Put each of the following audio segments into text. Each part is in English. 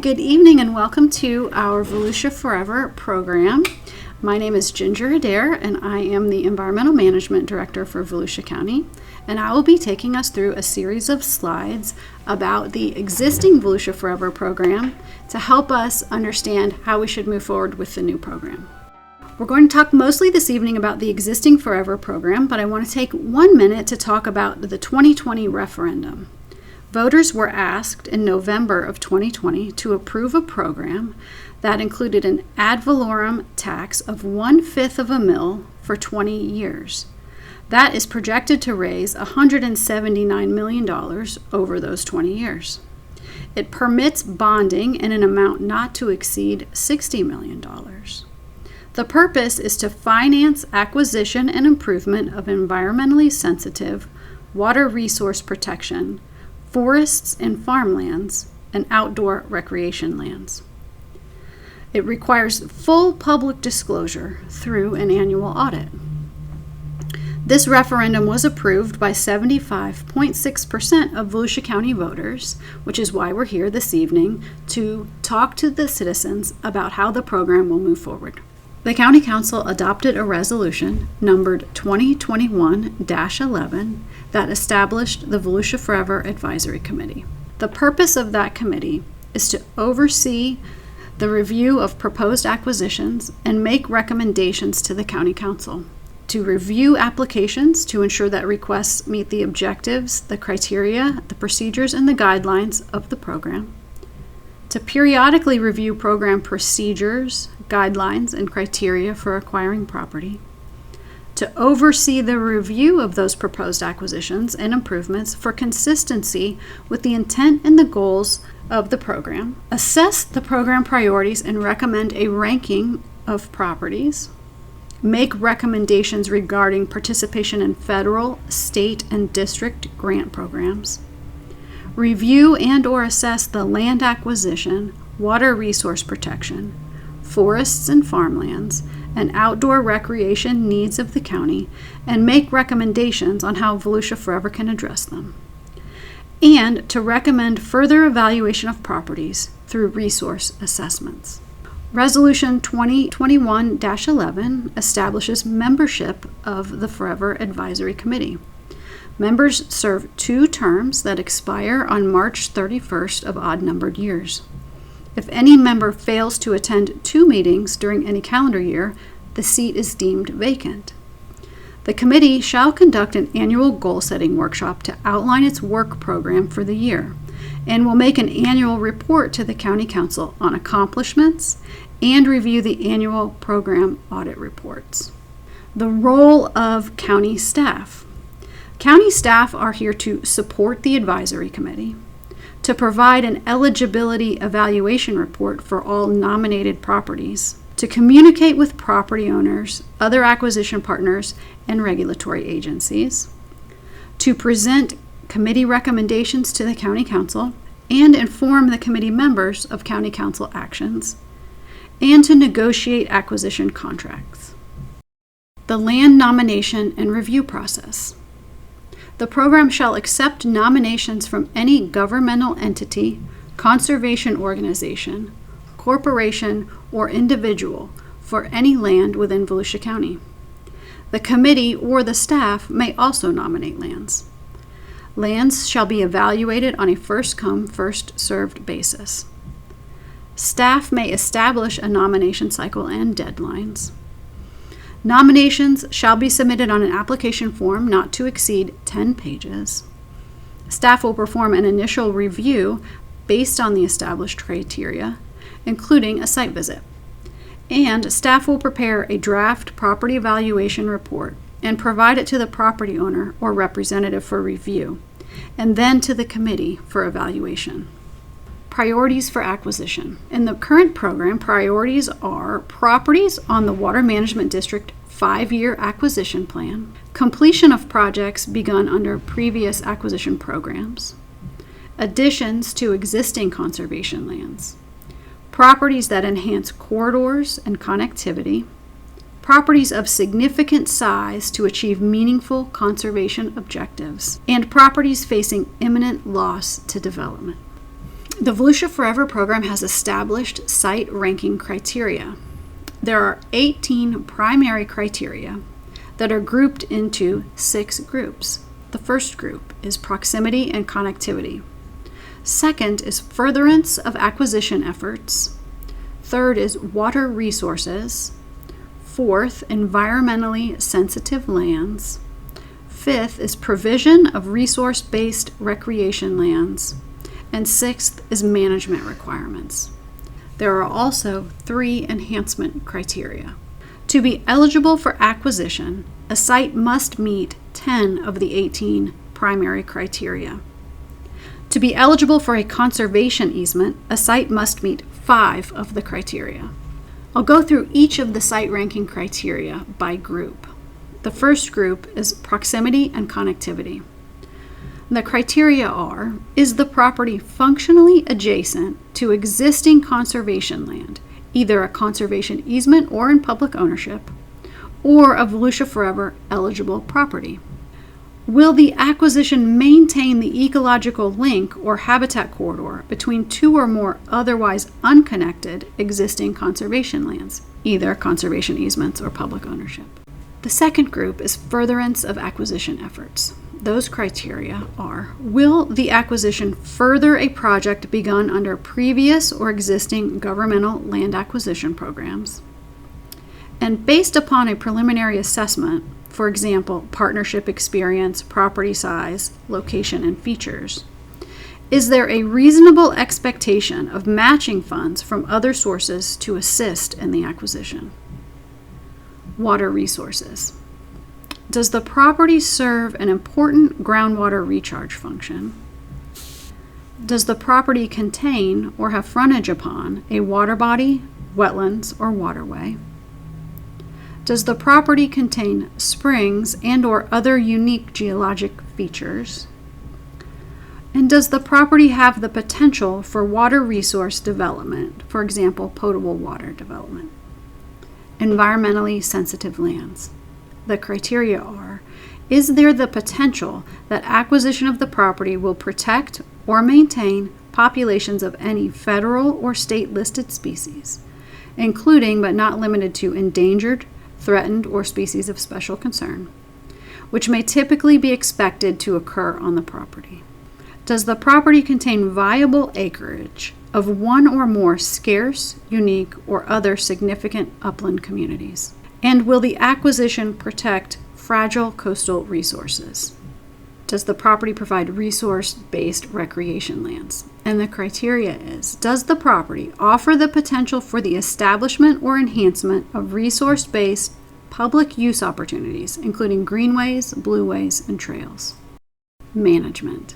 Good evening and welcome to our Volusia Forever program. My name is Ginger Adair and I am the Environmental Management Director for Volusia County, and I will be taking us through a series of slides about the existing Volusia Forever program to help us understand how we should move forward with the new program. We're going to talk mostly this evening about the existing Forever program, but I want to take 1 minute to talk about the 2020 referendum. Voters were asked in November of 2020 to approve a program that included an ad valorem tax of 1/5 of a mil for 20 years. That is projected to raise $179 million over those 20 years. It permits bonding in an amount not to exceed $60 million. The purpose is to finance acquisition and improvement of environmentally sensitive water resource protection, forests and farmlands, and outdoor recreation lands. It requires full public disclosure through an annual audit. This referendum was approved by 75.6% of Volusia County voters, which is why we're here this evening to talk to the citizens about how the program will move forward. The County Council adopted a resolution numbered 2021-11 that established the Volusia Forever Advisory Committee. The purpose of that committee is to oversee the review of proposed acquisitions and make recommendations to the County Council, to review applications to ensure that requests meet the objectives, the criteria, the procedures, and the guidelines of the program, to periodically review program procedures, guidelines, and criteria for acquiring property, to oversee the review of those proposed acquisitions and improvements for consistency with the intent and the goals of the program, assess the program priorities and recommend a ranking of properties, make recommendations regarding participation in federal, state, and district grant programs, review and/or assess the land acquisition, water resource protection, forests and farmlands, and outdoor recreation needs of the county, and make recommendations on how Volusia Forever can address them, and to recommend further evaluation of properties through resource assessments. Resolution 2021-11 establishes membership of the Forever Advisory Committee. Members serve 2 terms that expire on March 31st of odd-numbered years. If any member fails to attend 2 meetings during any calendar year, the seat is deemed vacant. The committee shall conduct an annual goal-setting workshop to outline its work program for the year, and will make an annual report to the County Council on accomplishments and review the annual program audit reports. The role of county staff. County staff are here to support the advisory committee, to provide an eligibility evaluation report for all nominated properties, to communicate with property owners, other acquisition partners, and regulatory agencies, to present committee recommendations to the County Council and inform the committee members of County Council actions, and to negotiate acquisition contracts. The land nomination and review process. The program shall accept nominations from any governmental entity, conservation organization, corporation, or individual for any land within Volusia County. The committee or the staff may also nominate lands. Lands shall be evaluated on a first-come, first-served basis. Staff may establish a nomination cycle and deadlines. Nominations shall be submitted on an application form not to exceed 10 pages. Staff will perform an initial review based on the established criteria, including a site visit. And staff will prepare a draft property evaluation report and provide it to the property owner or representative for review, and then to the committee for evaluation. Priorities for acquisition. In the current program, priorities are properties on the Water Management District 5-year acquisition plan, completion of projects begun under previous acquisition programs, additions to existing conservation lands, properties that enhance corridors and connectivity, properties of significant size to achieve meaningful conservation objectives, and properties facing imminent loss to development. The Volusia Forever program has established site ranking criteria. There are 18 primary criteria that are grouped into 6 groups. The first group is proximity and connectivity. Second is furtherance of acquisition efforts. Third is water resources. Fourth, environmentally sensitive lands. Fifth is provision of resource-based recreation lands. And sixth is management requirements. There are also 3 enhancement criteria. To be eligible for acquisition, a site must meet 10 of the 18 primary criteria. To be eligible for a conservation easement, a site must meet 5 of the criteria. I'll go through each of the site ranking criteria by group. The first group is proximity and connectivity. The criteria are: is the property functionally adjacent to existing conservation land, either a conservation easement or in public ownership, or a Volusia Forever eligible property? Will the acquisition maintain the ecological link or habitat corridor between 2 or more otherwise unconnected existing conservation lands, either conservation easements or public ownership? The second group is furtherance of acquisition efforts. Those criteria are: will the acquisition further a project begun under previous or existing governmental land acquisition programs? And based upon a preliminary assessment, for example, partnership experience, property size, location, and features, is there a reasonable expectation of matching funds from other sources to assist in the acquisition? Water resources. Does the property serve an important groundwater recharge function? Does the property contain or have frontage upon a water body, wetlands, or waterway? Does the property contain springs and/or other unique geologic features? And does the property have the potential for water resource development, for example, potable water development? Environmentally sensitive lands. The criteria are: is there the potential that acquisition of the property will protect or maintain populations of any federal or state listed species, including but not limited to endangered, threatened, or species of special concern, which may typically be expected to occur on the property? Does the property contain viable acreage of 1 or more scarce, unique, or other significant upland communities? And will the acquisition protect fragile coastal resources? Does the property provide resource-based recreation lands? And the criteria is: does the property offer the potential for the establishment or enhancement of resource-based public use opportunities, including greenways, blueways, and trails? Management.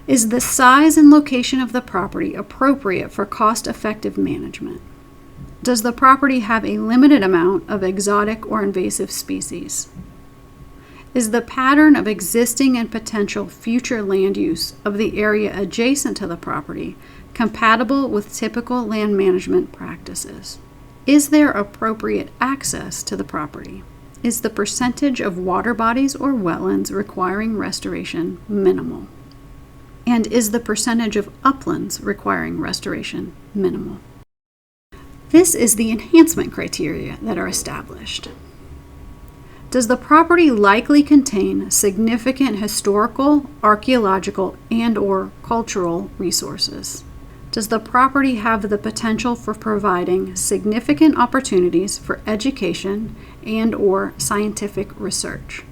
Is the size and location of the property appropriate for cost-effective management? Does the property have a limited amount of exotic or invasive species? Is the pattern of existing and potential future land use of the area adjacent to the property compatible with typical land management practices? Is there appropriate access to the property? Is the percentage of water bodies or wetlands requiring restoration minimal? And is the percentage of uplands requiring restoration minimal? This is the enhancement criteria that are established. Does the property likely contain significant historical, archaeological, and/or cultural resources? Does the property have the potential for providing significant opportunities for education and/or scientific research?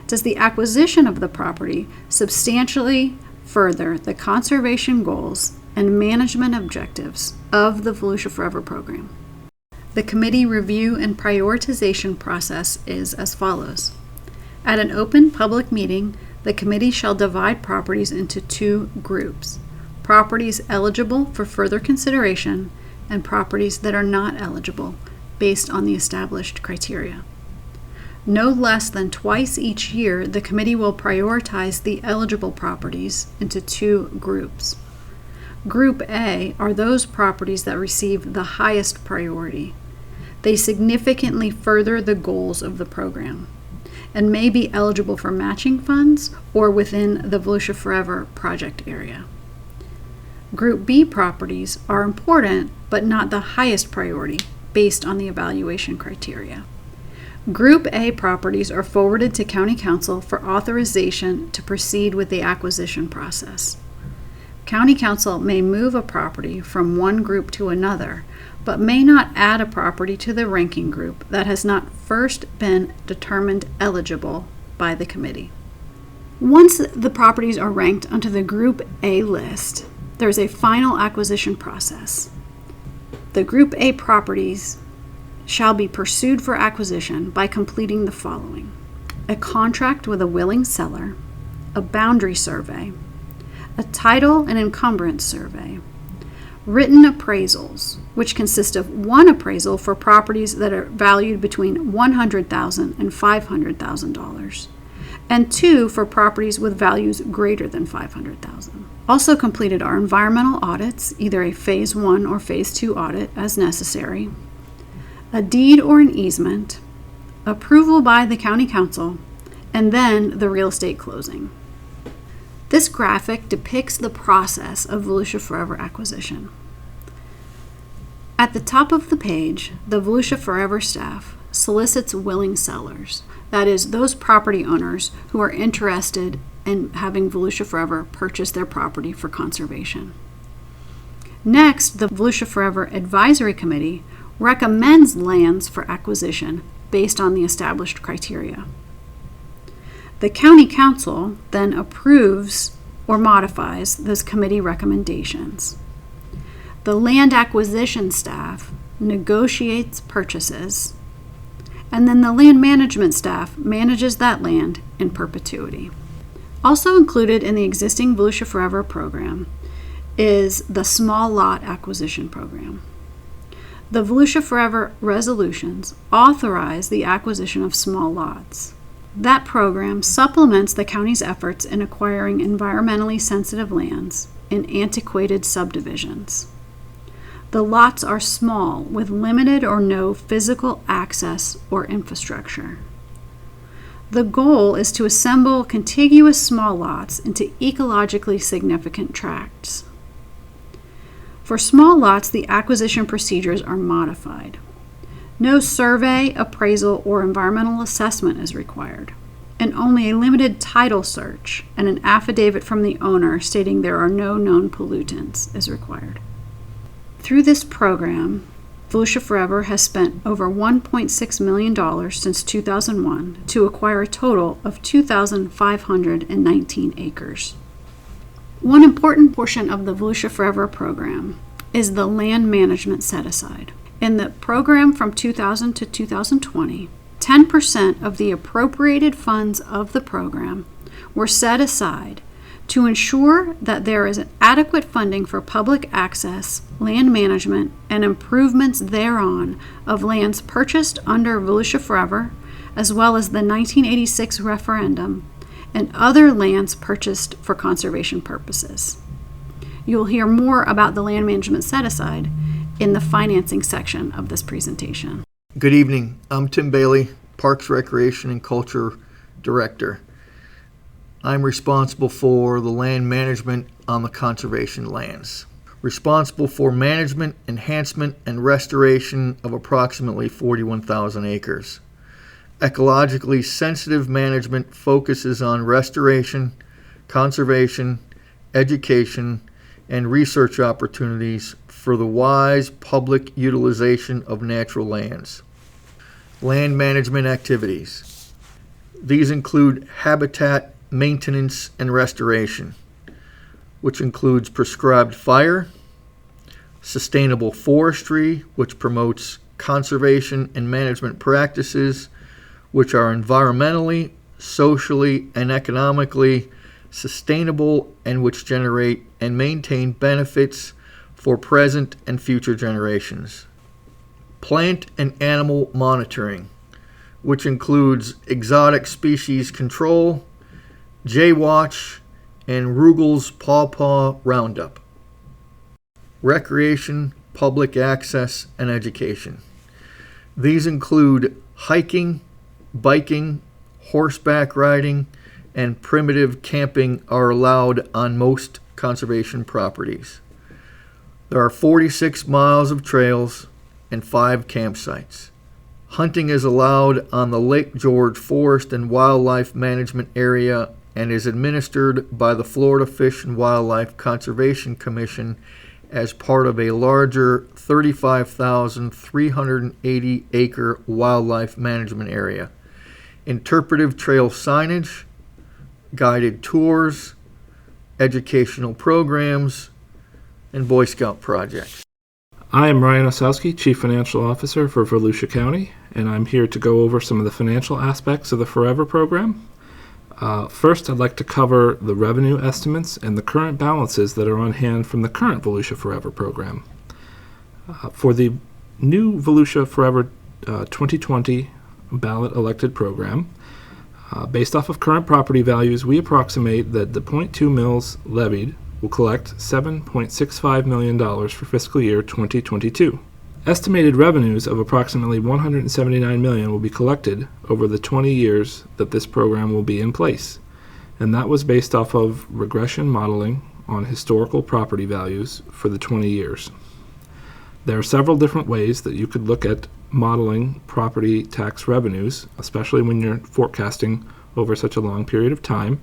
Does the acquisition of the property substantially further the conservation goals and management objectives of the Volusia Forever program? The committee review and prioritization process is as follows. At an open public meeting, the committee shall divide properties into 2 groups: properties eligible for further consideration and properties that are not eligible based on the established criteria. No less than twice each year, the committee will prioritize the eligible properties into 2 groups. Group A are those properties that receive the highest priority. They significantly further the goals of the program and may be eligible for matching funds or within the Volusia Forever project area. Group B properties are important but not the highest priority based on the evaluation criteria. Group A properties are forwarded to County Council for authorization to proceed with the acquisition process. County Council may move a property from one group to another, but may not add a property to the ranking group that has not first been determined eligible by the committee. Once the properties are ranked onto the Group A list, there is a final acquisition process. The Group A properties shall be pursued for acquisition by completing the following: a contract with a willing seller, a boundary survey, a title and encumbrance survey, written appraisals, which consist of one appraisal for properties that are valued between $100,000 and $500,000, and two for properties with values greater than $500,000. Also completed are environmental audits, either a Phase 1 or Phase 2 audit as necessary, a deed or an easement, approval by the County Council, and then the real estate closing. This graphic depicts the process of Volusia Forever acquisition. At the top of the page, the Volusia Forever staff solicits willing sellers, that is, those property owners who are interested in having Volusia Forever purchase their property for conservation. Next, the Volusia Forever Advisory Committee recommends lands for acquisition based on the established criteria. The County Council then approves or modifies those committee recommendations. The land acquisition staff negotiates purchases, and then the land management staff manages that land in perpetuity. Also included in the existing Volusia Forever program is the small lot acquisition program. The Volusia Forever resolutions authorize the acquisition of small lots. That program supplements the county's efforts in acquiring environmentally sensitive lands in antiquated subdivisions. The lots are small with limited or no physical access or infrastructure. The goal is to assemble contiguous small lots into ecologically significant tracts. For small lots, the acquisition procedures are modified. No survey, appraisal, or environmental assessment is required, and only a limited title search and an affidavit from the owner stating there are no known pollutants is required. Through this program, Volusia Forever has spent over $1.6 million since 2001 to acquire a total of 2,519 acres. One important portion of the Volusia Forever program is the land management set-aside. In the program from 2000 to 2020, 10% of the appropriated funds of the program were set aside to ensure that there is adequate funding for public access, land management, and improvements thereon of lands purchased under Volusia Forever, as well as the 1986 referendum, and other lands purchased for conservation purposes. You will hear more about the land management set-aside in the financing section of this presentation. Good evening. I'm Tim Bailey, Parks, Recreation, and Culture Director. I'm responsible for the land management on the conservation lands. Responsible for management, enhancement, and restoration of approximately 41,000 acres. Ecologically sensitive management focuses on restoration, conservation, education, and research opportunities for the wise public utilization of natural lands. Land management activities. These include habitat maintenance and restoration, which includes prescribed fire, sustainable forestry, which promotes conservation and management practices which are environmentally, socially, and economically sustainable and which generate and maintain benefits for present and future generations. Plant and animal monitoring, which includes exotic species control, Jay-Watch, and Rugel's Pawpaw Roundup. Recreation, public access, and education. These include hiking, biking, horseback riding, and primitive camping are allowed on most conservation properties. There are 46 miles of trails and 5 campsites. Hunting is allowed on the Lake George Forest and Wildlife Management Area and is administered by the Florida Fish and Wildlife Conservation Commission as part of a larger 35,380 acre wildlife management area. Interpretive trail signage, guided tours, educational programs, and Boy Scout projects. I am Ryan Osowski, Chief Financial Officer for Volusia County, and I'm here to go over some of the financial aspects of the Forever program. First, I'd like to cover the revenue estimates and the current balances that are on hand from the current Volusia Forever program. For the new Volusia Forever 2020 ballot elected program, based off of current property values, we approximate that the .2 mills levied will collect $7.65 million for fiscal year 2022. Estimated revenues of approximately $179 million will be collected over the 20 years that this program will be in place, and that was based off of regression modeling on historical property values for the 20 years. There are several different ways that you could look at modeling property tax revenues, especially when you're forecasting over such a long period of time.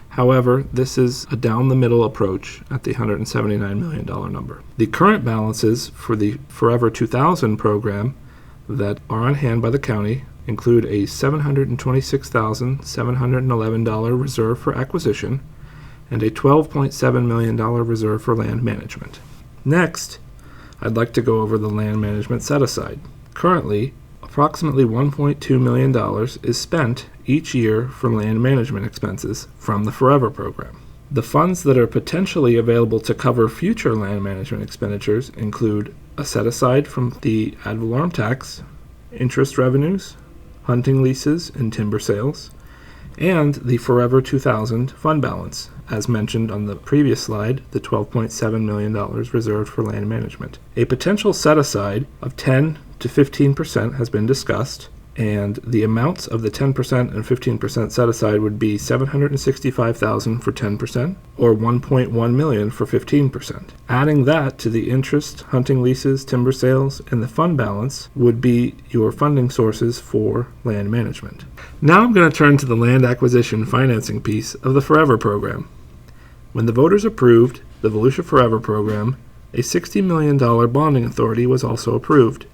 However, this is a down-the-middle approach at the $179 million number. The current balances for the Forever 2000 program that are on hand by the county include a $726,711 reserve for acquisition and a $12.7 million reserve for land management. Next, I'd like to go over the land management set-aside. Currently, approximately $1.2 million is spent each year for land management expenses from the Forever program. The funds that are potentially available to cover future land management expenditures include a set-aside from the ad valorem tax, interest revenues, hunting leases and timber sales, and the Forever 2000 fund balance. As mentioned on the previous slide, the $12.7 million reserved for land management. A potential set-aside of 10 to 15% has been discussed, and the amounts of the 10% and 15% set-aside would be $765,000 for 10% or $1.1 million for 15%. Adding that to the interest, hunting leases, timber sales, and the fund balance would be your funding sources for land management. Now I'm going to turn to the land acquisition financing piece of the Forever program. When the voters approved the Volusia Forever program, a $60 million bonding authority was also approved.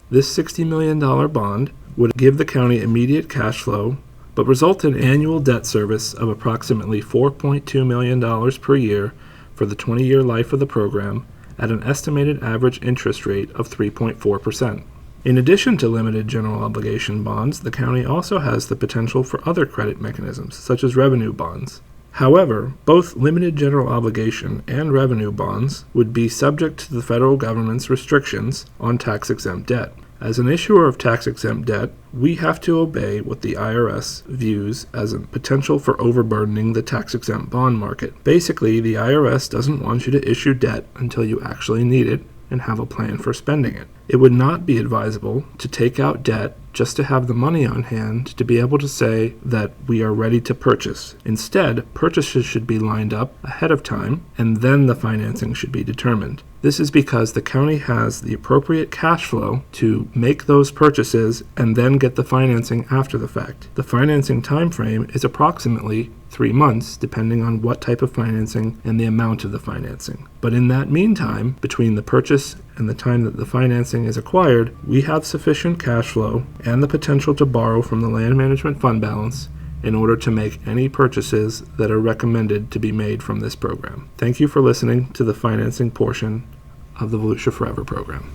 This $60 million bond would give the county immediate cash flow, but result in annual debt service of approximately $4.2 million per year for the 20-year life of the program at an estimated average interest rate of 3.4%. In addition to limited general obligation bonds, the county also has the potential for other credit mechanisms, such as revenue bonds. However, both limited general obligation and revenue bonds would be subject to the federal government's restrictions on tax-exempt debt. As an issuer of tax-exempt debt, we have to obey what the IRS views as a potential for overburdening the tax-exempt bond market. Basically, the IRS doesn't want you to issue debt until you actually need it and have a plan for spending it. It would not be advisable to take out debt just to have the money on hand to be able to say that we are ready to purchase. Instead, purchases should be lined up ahead of time, and then the financing should be determined. This is because the county has the appropriate cash flow to make those purchases and then get the financing after the fact. The financing time frame is approximately 3 months, depending on what type of financing and the amount of the financing. But in that meantime, between the purchase and the time that the financing is acquired, we have sufficient cash flow and the potential to borrow from the land management fund balance in order to make any purchases that are recommended to be made from this program. Thank you for listening to the financing portion of the Volusia Forever program.